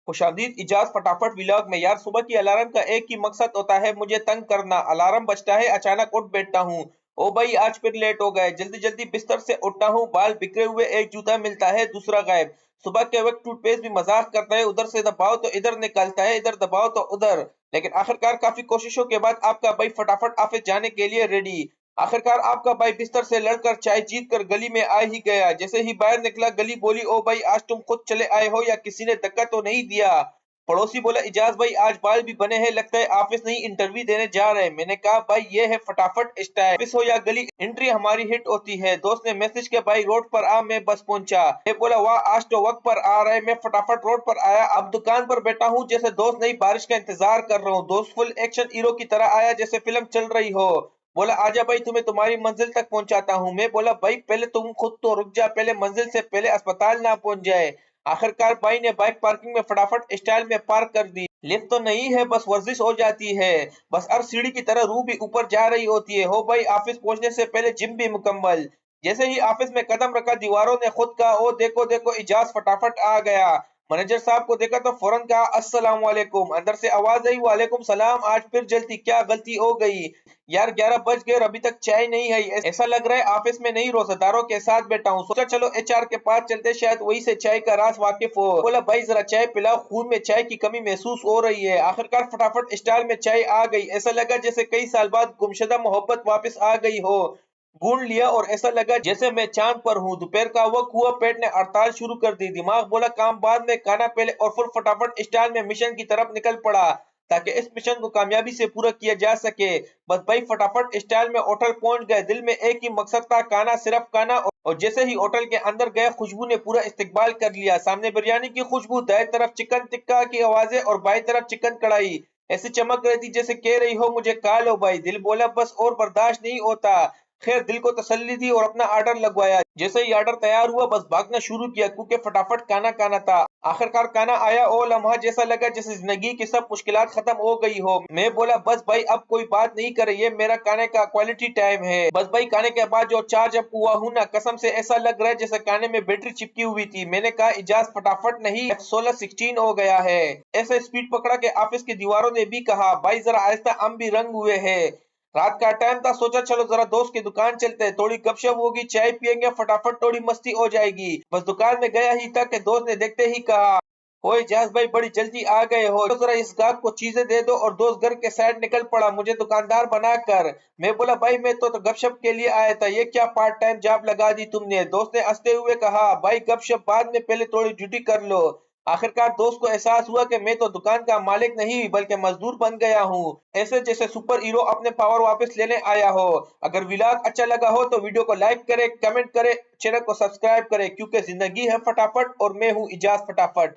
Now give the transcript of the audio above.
खुशामदीद इजाज फटाफट व्लॉग में। यार सुबह की अलार्म का एक ही मकसद होता है, मुझे तंग करना। अलार्म बजता है, अचानक उठ बैठता हूँ। ओ भाई आज फिर लेट हो गए। जल्दी जल्दी बिस्तर से उठता हूँ, बाल बिखरे हुए, एक जूता मिलता है दूसरा गायब। सुबह के वक्त टूथपेस्ट भी मजाक करता है, उधर से दबाओ तो इधर निकलता है, इधर दबाओ तो उधर। लेकिन आखिरकार काफी कोशिशों के बाद आपका भाई फटाफट ऑफिस जाने के लिए रेडी। आखिरकार आपका भाई बिस्तर से लड़कर चाय जीत कर गली में आ ही गया। जैसे ही बाहर निकला गली बोली, ओ भाई आज तुम खुद चले आए हो या किसी ने धक्का तो नहीं दिया? पड़ोसी बोला, इजाज भाई आज बाल भी बने हैं, लगता है ऑफिस नहीं इंटरव्यू देने जा रहे हैं। मैंने कहा भाई ये है फटाफट स्टाइल, ऑफिस हो या गली एंट्री हमारी हिट होती है। दोस्त ने मैसेज किया, भाई रोड पर आ, मैं बस पहुंचा। मैं बोला वाह आज तो वक्त पर आ रहे। मैं फटाफट रोड पर आया, अब दुकान पर बैठा हूँ जैसे दोस्त नहीं बारिश का इंतजार कर रहा हूँ। दोस्त फुल एक्शन हीरो की तरह आया जैसे फिल्म चल रही हो। बोला आजा भाई तुम्हें तुम्हारी मंजिल तक पहुंचाता हूँ। मैं बोला भाई पहले तुम खुद तो रुक जा, पहले मंजिल से पहले अस्पताल ना पहुंच जाए। आखिरकार भाई ने बाइक पार्किंग में फटाफट स्टाइल में पार्क कर दी। लिफ्ट तो नहीं है, बस वर्जिश हो जाती है। बस हर सीढ़ी की तरह रूह भी ऊपर जा रही होती है। हो भाई ऑफिस पहुंचने से पहले जिम भी मुकम्मल। जैसे ही ऑफिस में कदम रखा दीवारों ने खुद कहा, ओ देखो देखो इजाज फटाफट आ गया। मैनेजर साहब को देखा तो फौरन कहा, अस्सलाम वालेकुम। अंदर से आवाज आई, वालेकुम सलाम। आज फिर जल्दी, क्या गलती हो गई? यार 11 बज गए और अभी तक चाय नहीं आई। ऐसा लग रहा है ऑफिस में नहीं रोजेदारों के साथ बैठा हूँ। सोचा चलो एचआर के पास चलते, शायद वही से चाय का राज वाकिफ हो। बोला भाई जरा चाय पिलाओ, खून में चाय की कमी महसूस हो रही है। आखिरकार फटाफट स्टाइल में चाय आ गई। ऐसा लगा जैसे कई साल बाद गुमशुदा मोहब्बत वापस आ गई हो। गूंद लिया और ऐसा लगा जैसे मैं चांद पर हूँ। दोपहर का वक्त हुआ, पेट ने हड़ताल शुरू कर दी। दिमाग बोला काम बाद में, खाना पहले। और फिर फटाफट स्टाइल में मिशन की तरफ निकल पड़ा ताकि इस मिशन को कामयाबी से पूरा किया जा सके। बस भाई फटाफट स्टाइल में होटल पहुंच गए। दिल में एक ही मकसद था, खाना, सिर्फ खाना। और जैसे ही होटल के अंदर गए खुशबू ने पूरा इस्तकबाल कर लिया। सामने बिरयानी की खुशबू, दाएं तरफ चिकन टिक्का की आवाजें और बाएं तरफ चिकन कढ़ाई ऐसे चमक रही थी जैसे कह रही हो मुझे खा लो भाई। दिल बोला बस और बर्दाश्त नहीं होता। खैर दिल को तसल्ली दी और अपना ऑर्डर लगवाया। जैसे ही ऑर्डर तैयार हुआ बस भागना शुरू किया क्योंकि फटाफट खाना खाना था। आखिरकार खाना आया, ओ लम्हा जैसा लगा जैसे जिंदगी की सब मुश्किलात खत्म हो गई हो। मैं बोला बस भाई अब कोई बात नहीं करे, ये मेरा खाने का क्वालिटी टाइम है। बस भाई खाने के बाद जो चार्ज अप हुआ हूं ना, कसम से ऐसा लग रहा है जैसे खाने में बैटरी चिपकी हुई थी। मैंने कहा इजाज फटाफट नहीं, F16 हो गया है। ऐसा स्पीड पकड़ा के ऑफिस की दीवारों ने भी कहा, भाई जरा आहिस्ता, हम भी रंग हुए हैं। रात का टाइम था, सोचा चलो जरा दोस्त की दुकान चलते हैं, थोड़ी गपशप होगी, चाय पियेंगे, फटाफट थोड़ी मस्ती हो जाएगी। बस दुकान में गया ही था कि दोस्त ने देखते ही कहा, ओए जाज भाई बड़ी जल्दी आ गए हो, तो जरा इस गाहक को चीजें दे दो। और दोस्त घर के साइड निकल पड़ा मुझे दुकानदार बनाकर। मैं बोला भाई मैं तो गपशप के लिए आया था, ये क्या पार्ट टाइम जॉब लगा दी तुमने? दोस्त ने हंसते हुए कहा, भाई गपशप बाद में, पहले थोड़ी ड्यूटी कर लो। आखिरकार दोस्त को एहसास हुआ कि मैं तो दुकान का मालिक नहीं बल्कि मजदूर बन गया हूँ। ऐसे जैसे सुपर हीरो अपने पावर वापस लेने आया हो। अगर व्लॉग अच्छा लगा हो तो वीडियो को लाइक करे, कमेंट करे, चैनल को सब्सक्राइब करे, क्योंकि जिंदगी है फटाफट और मैं हूँ इजाज फटाफट।